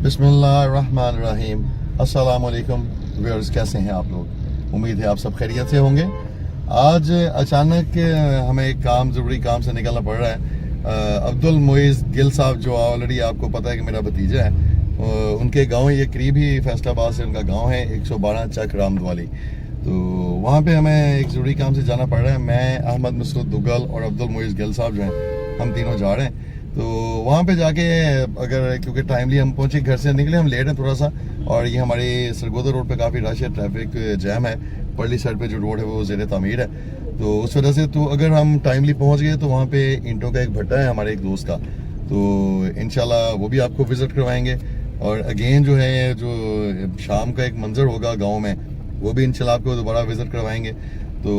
बिस्मिल्लाहिर्रहमानिर्रहीम। अस्सलाम वालेकुम व्यूअर्स, कैसे हैं आप लोग? उम्मीद है आप सब खैरियत से होंगे। आज अचानक हमें एक ज़रूरी काम से निकलना पड़ रहा है। अब्दुल मोइज़ गिल साहब, जो ऑलरेडी आपको पता है कि मेरा भतीजा है, उनके गांव ये करीब ही फैसलाबाद से उनका गांव है 112 चक रामदवाली। तो वहाँ पे हमें एक ज़रूरी काम से जाना पड़ रहा है। मैं, अहमद मसूद दुगल और अब्दुल मोइज़ गिल साहब जो हैं, हम तीनों जा रहे हैं। तो वहाँ पे जाके अगर, क्योंकि टाइमली हम पहुँचे, घर से निकले हम लेट हैं थोड़ा सा, और ये हमारी सरगोदा रोड पे काफ़ी रश है, ट्रैफिक जैम है। परली साइड पे जो रोड है वो ज़ेर तामीर है, तो उस वजह से तो अगर हम टाइमली पहुँच गए तो वहाँ पे ईंटों का एक भट्टा है हमारे एक दोस्त का, तो इंशाल्लाह वो भी आपको विज़िट करवाएंगे। और अगेन जो है, जो शाम का एक मंजर होगा गाँव में, वो भी इंशाल्लाह आपको दोबारा विज़िट करवाएंगे। तो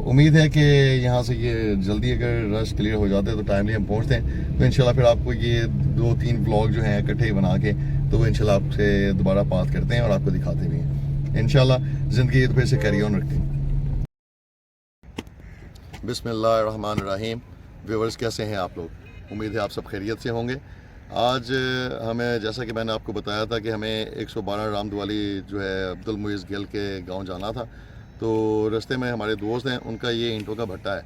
उम्मीद है कि यहाँ से ये जल्दी अगर रश क्लियर हो जाते हैं तो टाइमली हम पहुँचते हैं, तो इंशाल्लाह फिर आपको ये 2-3 व्लॉग जो हैं इकट्ठे बना के तो वो इंशाल्लाह आपसे दोबारा बात करते हैं और आपको दिखाते भी हैं। इंशाल्लाह ज़िंदगी फिर से कैरी ऑन रखते हैं। बिस्मिल्लाहिर्रहमानिर्रहीम। व्यूअर्स, कैसे हैं आप लोग? उम्मीद है आप सब खैरियत से होंगे। आज हमें, जैसा कि मैंने आपको बताया था कि हमें 112 रामदवाली जो है अब्दुल मोइज़ गिल के गाँव जाना था, तो रास्ते में हमारे दोस्त हैं, उनका ये ईंटों का भट्टा है,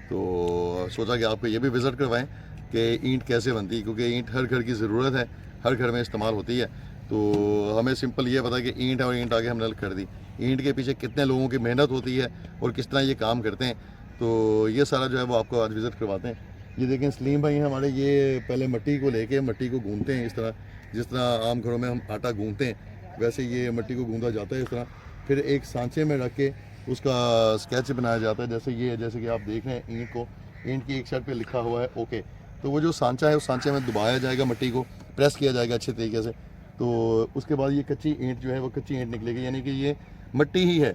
तो सोचा कि आपको ये भी विज़िट करवाएं कि ईंट कैसे बनती है, क्योंकि ईंट हर घर की ज़रूरत है, हर घर में इस्तेमाल होती है। तो हमें सिंपल ये पता है कि ईंट है और ईंट आगे हमने कर दी, ईंट के पीछे कितने लोगों की मेहनत होती है और किस तरह ये काम करते हैं, तो ये सारा जो है वो आपको आज विज़िट करवाते हैं। ये देखें, सलीम भाई हमारे, ये पहले मट्टी को लेके मट्टी को गूंथते हैं इस तरह, जिस तरह आम घरों में हम आटा गूंथते हैं वैसे ये मट्टी को गूंथा जाता है इस तरह। फिर एक सांचे में रख के उसका स्केच बनाया जाता है, जैसे कि आप देख रहे हैं ईंट को, ईंट की एक साइड पे लिखा हुआ है ओके। तो वो जो सांचा है उस सांचे में दबाया जाएगा, मट्टी को प्रेस किया जाएगा अच्छे तरीके से, तो उसके बाद ये कच्ची ईंट जो है वो कच्ची ईंट निकलेगी, यानी कि ये मट्टी ही है,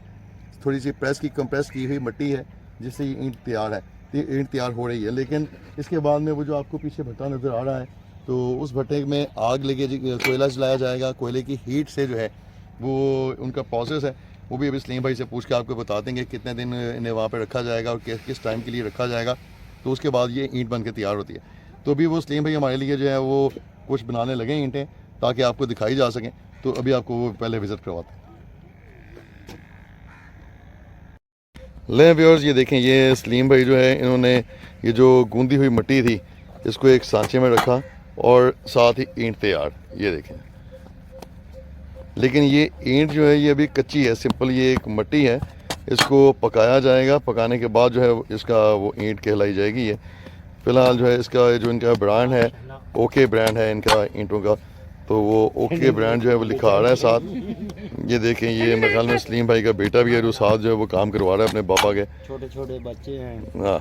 थोड़ी सी कंप्रेस की हुई मट्टी है, जिससे ये ईंट तैयार है, ईंट तैयार हो रही है। लेकिन इसके बाद में वो जो आपको पीछे भट्टा नज़र आ रहा है, तो उस भट्टे में आग लगे, कोयला जलाया जाएगा, कोयले की हीट से जो है वो उनका प्रोसेस है, वो भी अभी सलीम भाई से पूछ के आपको बता देंगे कितने दिन इन्हें वहाँ पे रखा जाएगा और किस टाइम के लिए रखा जाएगा, तो उसके बाद ये ईंट बन के तैयार होती है। तो अभी वो सलीम भाई हमारे लिए जो है वो कुछ बनाने लगे ईंटें, ताकि आपको दिखाई जा सकें, तो अभी आपको वो पहले विज़िट करवाते हैं। ले व्यूअर्स, ये देखें, ये सलीम भाई जो है, इन्होंने ये जो गूंदी हुई मिट्टी थी इसको एक सांचे में रखा और साथ ही ईंट तैयार, ये देखें। लेकिन ये ईंट जो है ये अभी कच्ची है, सिंपल ये एक मिट्टी है, इसको पकाया जाएगा, पकाने के बाद जो है इसका वो ईंट कहलाई जाएगी। ये फ़िलहाल जो है इसका जो इनका ब्रांड है, ओके ब्रांड है इनका ईंटों का, तो वो ओके ब्रांड जो है वो लिखा आ रहा है साथ। ये देखें, ये मेरे ख्याल में सलीम भाई का बेटा भी है जो साथ जो है वो काम करवा रहा है अपने पापा के, छोटे छोटे बच्चे हैं। हाँ,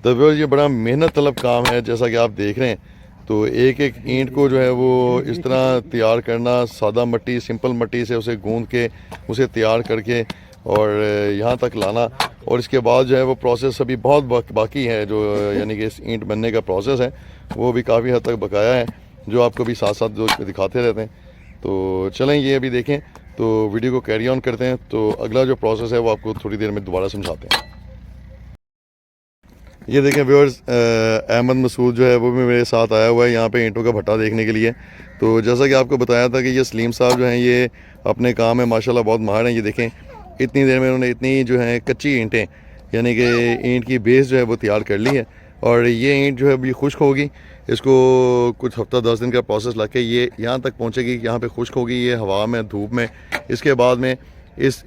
तो ये बड़ा मेहनत तलब काम है, जैसा कि आप देख रहे हैं। तो एक एक ईंट को जो है वो इस तरह तैयार करना, सादा मिट्टी, सिंपल मिट्टी से उसे गूंद के उसे तैयार करके और यहाँ तक लाना, और इसके बाद जो है वो प्रोसेस अभी बहुत बाकी है, जो यानी कि इस ईंट बनने का प्रोसेस है वो भी काफ़ी हद तक बकाया है, जो आपको भी साथ साथ जो दिखाते रहते हैं। तो चलें, ये अभी देखें, तो वीडियो को कैरी ऑन करते हैं, तो अगला जो प्रोसेस है वो आपको थोड़ी देर में दोबारा समझाते हैं। ये देखें व्यूअर्स, अहमद मसूद जो है वो भी मेरे साथ आया हुआ है यहाँ पे ईंटों का भट्टा देखने के लिए। तो जैसा कि आपको बताया था कि ये सलीम साहब जो हैं ये अपने काम में माशाल्लाह बहुत माहिर हैं। ये देखें, इतनी देर में उन्होंने इतनी जो है कच्ची ईंटें, यानी कि ईंट की बेस जो है वो तैयार कर ली है, और ये ईंट जो है अभी खुश्क होगी, इसको कुछ हफ्ता 10 दिन का प्रोसेस लग के ये यहाँ तक पहुँचेगी, यहाँ पर खुश्क होगी ये हवा में, धूप में। इसके बाद में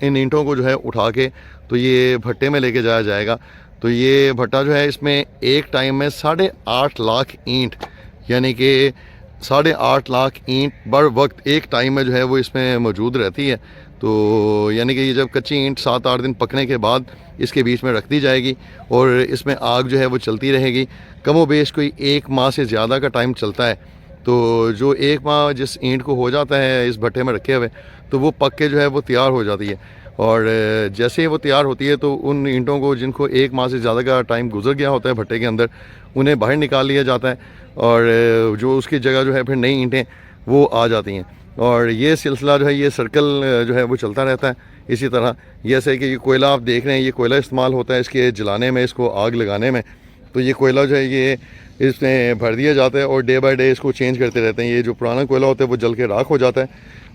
इन ईंटों को जो है उठा के तो ये भट्टे में लेके जाया जाएगा। तो ये भट्टा जो है, इसमें एक टाइम में 8.5 लाख ईंट, यानी कि 8.5 लाख ईंट बर वक्त एक टाइम में जो है वो इसमें मौजूद रहती है। तो यानी कि ये जब कच्ची ईंट 7-8 दिन पकने के बाद इसके बीच में रख दी जाएगी और इसमें आग जो है वो चलती रहेगी। कमो बेश कोई 1 माह से ज़्यादा का टाइम चलता है। तो जो 1 माह जिस ईंट को हो जाता है इस भट्टे में रखे हुए, तो वो पक के जो है वो तैयार हो जाती है, और जैसे ही वो तैयार होती है तो उन ईंटों को, जिनको 1 माह से ज़्यादा का टाइम गुजर गया होता है भट्टे के अंदर, उन्हें बाहर निकाल लिया जाता है, और जो उसकी जगह जो है फिर नई ईंटें वो आ जाती हैं। और ये सिलसिला जो है, ये सर्कल जो है वो चलता रहता है। इसी तरह जैसे कि ये कोयला आप देख रहे हैं, ये कोयला इस्तेमाल होता है इसके जलाने में, इसको आग लगाने में। तो ये कोयला जो है ये इसमें भर दिया जाता है और डे बाय डे इसको चेंज करते रहते हैं। ये जो पुराना कोयला होता है वो जल के राख हो जाता है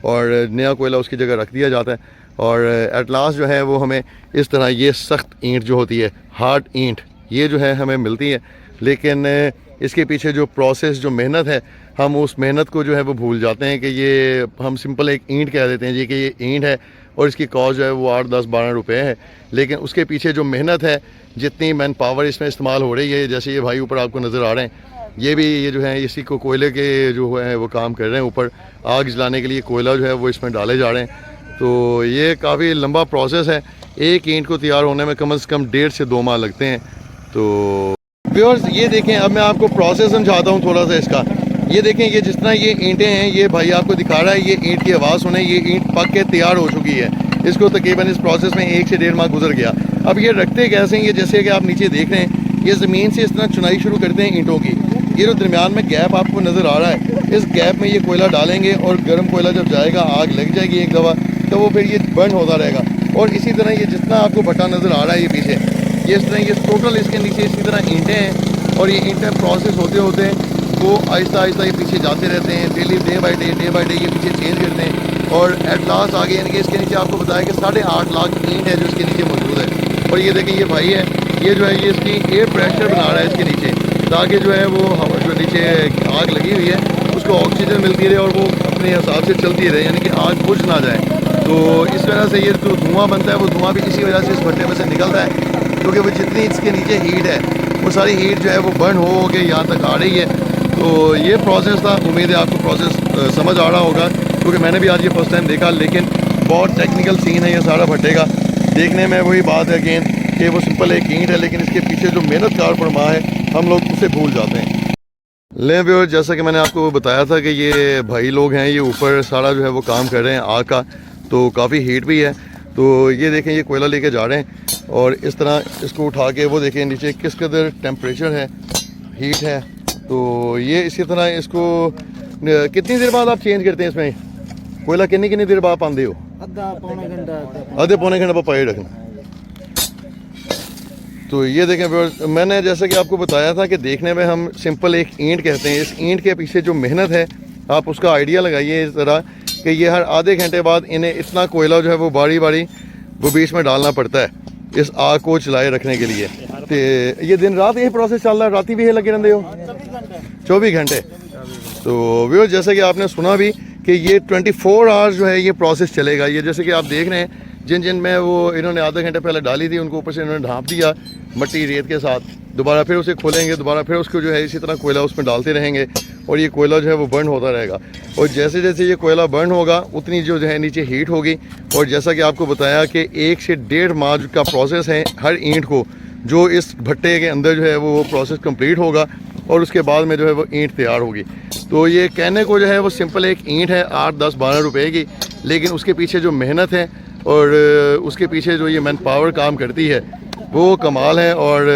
और नया कोयला उसकी जगह रख दिया जाता है और एट लास्ट जो है वो हमें इस तरह ये सख्त ईंट जो होती है, हार्ड ईंट, ये जो है हमें मिलती है। लेकिन इसके पीछे जो प्रोसेस, जो मेहनत है, हम उस मेहनत को जो है वो भूल जाते हैं कि ये हम सिंपल एक ईंट कह देते हैं जी कि ये ईंट है और इसकी कॉस्ट जो है वो 8, 10, 12 रुपये है। लेकिन उसके पीछे जो मेहनत है, जितनी मैन पावर इसमें इस्तेमाल हो रही है, जैसे ये भाई ऊपर आपको नज़र आ रहे हैं, ये जो है इसी को कोयले के जो है वो काम कर रहे हैं। ऊपर आग जलाने के लिए कोयला जो है वो इसमें डाले जा रहे हैं। तो ये काफ़ी लंबा प्रोसेस है। एक ईंट को तैयार होने में कम से कम 1.5 से 2 माह लगते हैं। तो व्यूअर्स ये देखें, अब मैं आपको प्रोसेस समझाता हूँ थोड़ा सा इसका। ये देखें, ये जिस तरह ये ईंटें हैं, ये भाई आपको दिखा रहा है, ये ईंट की आवाज़ सुने, ये ईंट पक के तैयार हो चुकी है। इसको तकरीबन इस प्रोसेस में 1 से 1.5 माह गुजर गया। अब ये रखते कैसे हैं, ये जैसे कि आप नीचे देख रहे हैं, ये ज़मीन से इस तरह चुनाई शुरू करते हैं ईंटों की। ये जो दरमियान में गैप आपको नज़र आ रहा है, इस गैप में ये कोयला डालेंगे और गर्म कोयला जब जाएगा, आग लग जाएगी एक दफ़ा, तो वो फिर ये बर्न होता रहेगा। और इसी तरह ये जितना आपको भट्टा नज़र आ रहा है ये पीछे, ये इस तरह ये टोटल इसके नीचे इसी तरह ईंटें हैं और ये ईंटें प्रोसेस होते होते वो आहिस्ता आहिस्ता ये पीछे जाते रहते हैं। डेली डे बाई डे ये पीछे चेंज करते हैं और एट लास्ट आगे यानी कि इसके नीचे आपको बताया कि 8.5 लाख ईंट है जो इसके नीचे मौजूद है। और ये देखें, ये भाई है, ये जो है ये इसकी एयर प्रेशर बना रहा है इसके नीचे, ताकि जो है वो हवा जो नीचे आग लगी हुई है उसको ऑक्सीजन मिलती रहे और वो अपने हिसाब से चलती रहे, यानी कि आग बुझ ना जाए। तो इस वजह से ये जो धुआं बनता है वो धुआं भी इसी वजह से इस भट्टे में से निकलता है, क्योंकि वो जितनी इसके नीचे हीट है वो सारी हीट जो है वो बर्न हो के यहाँ तक आ रही है। तो ये प्रोसेस था। उम्मीद है आपको प्रोसेस समझ आ रहा होगा, क्योंकि मैंने भी आज ये फर्स्ट टाइम देखा। लेकिन बहुत टेक्निकल सीन है ये सारा भट्टे का। देखने में वही बात है अगेन कि वो सिंपल एक ईंट है, लेकिन इसके पीछे जो मेहनत कार फरमा है हम लोग उसे भूल जाते हैं। ले व्यूअर, जैसा कि मैंने आपको बताया था कि ये भाई लोग हैं, ये ऊपर सारा जो है वो काम कर रहे हैं आग का, तो काफ़ी हीट भी है। तो ये देखें, ये कोयला लेके जा रहे हैं और इस तरह इसको उठा के वो देखें नीचे किस कदर टेम्परेचर है, हीट है। तो ये इसी तरह इसको कितनी देर बाद आप चेंज करते हैं इसमें कोयला? कितनी देर बाद पाते हो? आधे पौने घंटे बाद पाए रखना। तो ये देखें व्यूअर्स, मैंने जैसा कि आपको बताया था कि देखने में हम सिंपल एक ईंट कहते हैं, इस ईंट के पीछे जो मेहनत है आप उसका आइडिया लगाइए इस तरह कि ये हर आधे घंटे बाद इन्हें इतना कोयला जो है वो बारी बारी वो बीच में डालना पड़ता है इस आग को चलाए रखने के लिए। तो ये दिन रात यही प्रोसेस चल रहा है? राती भी ये लगे रहते हो? 24 घंटे। तो व्यूअर्स, जैसे कि आपने सुना भी कि ये 24 आवर्स जो है ये प्रोसेस चलेगा। ये जैसे कि आप देख रहे हैं, जिन जिन में वो इन्होंने आधे घंटे पहले डाली थी उनको ऊपर से इन्होंने ढाँप दिया मट्टी रेत के साथ, दोबारा फिर उसे खोलेंगे, दोबारा फिर उसको जो है इसी तरह कोयला उसमें डालते रहेंगे और ये कोयला जो है वो बर्न होता रहेगा। और जैसे जैसे ये कोयला बर्न होगा उतनी जो है नीचे हीट होगी। और जैसा कि आपको बताया कि 1 से 1.5 माह का प्रोसेस है हर ईंट को, जो इस भट्टे के अंदर जो है वो प्रोसेस कंप्लीट होगा और उसके बाद में जो है वो ईंट तैयार होगी। तो ये कहने को जो है वो सिंपल एक ईंट है 8, 10, 12 रुपए की, लेकिन उसके पीछे जो मेहनत है और उसके पीछे जो ये मैन पावर काम करती है वो कमाल है। और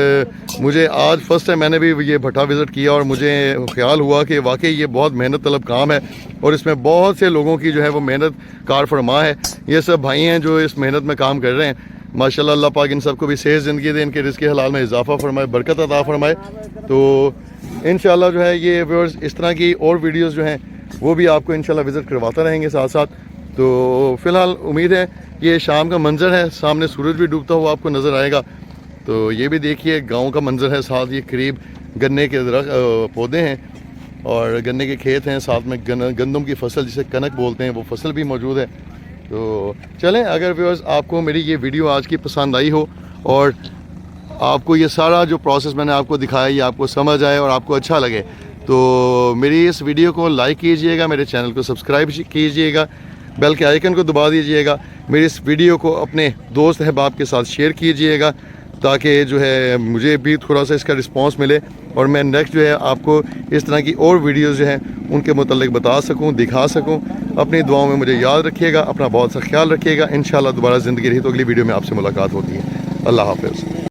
मुझे आज फर्स्ट टाइम मैंने भी ये भट्टा विज़िट किया और मुझे ख्याल हुआ कि वाकई ये बहुत मेहनत तलब काम है और इसमें बहुत से लोगों की जो है वो मेहनत कार फरमा है। ये सब भाई हैं जो इस मेहनत में काम कर रहे हैं। माशाल्लाह, अल्लाह पाक इन सबको भी सेहत ज़िंदगी दे, इनके रिज़्क़ हलाल में इजाफ़ा फरमाए, बरकत अता फरमाए। तो इंशाल्लाह जो है ये व्यूअर्स इस तरह की और वीडियोज़ जो हैं वो भी आपको इंशाल्लाह विज़िट करवाता रहेंगे साथ साथ। तो फ़िलहाल उम्मीद है ये शाम का मंज़र है, सामने सूरज भी डूबता हुआ आपको नज़र आएगा। तो ये भी देखिए गांव का मंज़र है, साथ ये करीब गन्ने के पौधे हैं और गन्ने के खेत हैं, साथ में गंदम की फसल जिसे कनक बोलते हैं वो फसल भी मौजूद है। तो चलें, अगर व्यूअर्स आपको मेरी ये वीडियो आज की पसंद आई हो और आपको ये सारा जो प्रोसेस मैंने आपको दिखाया ये आपको समझ आए और आपको अच्छा लगे, तो मेरी इस वीडियो को लाइक कीजिएगा, मेरे चैनल को सब्सक्राइब कीजिएगा, बेल के आइकन को दबा दीजिएगा, मेरी इस वीडियो को अपने दोस्त अहबाब के साथ शेयर कीजिएगा, ताकि जो है मुझे भी थोड़ा सा इसका रिस्पांस मिले और मैं नेक्स्ट जो है आपको इस तरह की और वीडियोज़ जो हैं उनके मुतल्लिक बता सकूं, दिखा सकूं। अपनी दुआओं में मुझे याद रखिएगा, अपना बहुत सा ख्याल रखिएगा। इंशाल्लाह दोबारा ज़िंदगी रही तो अगली वीडियो में आपसे मुलाकात होती है। अल्लाह हाफ़िज़।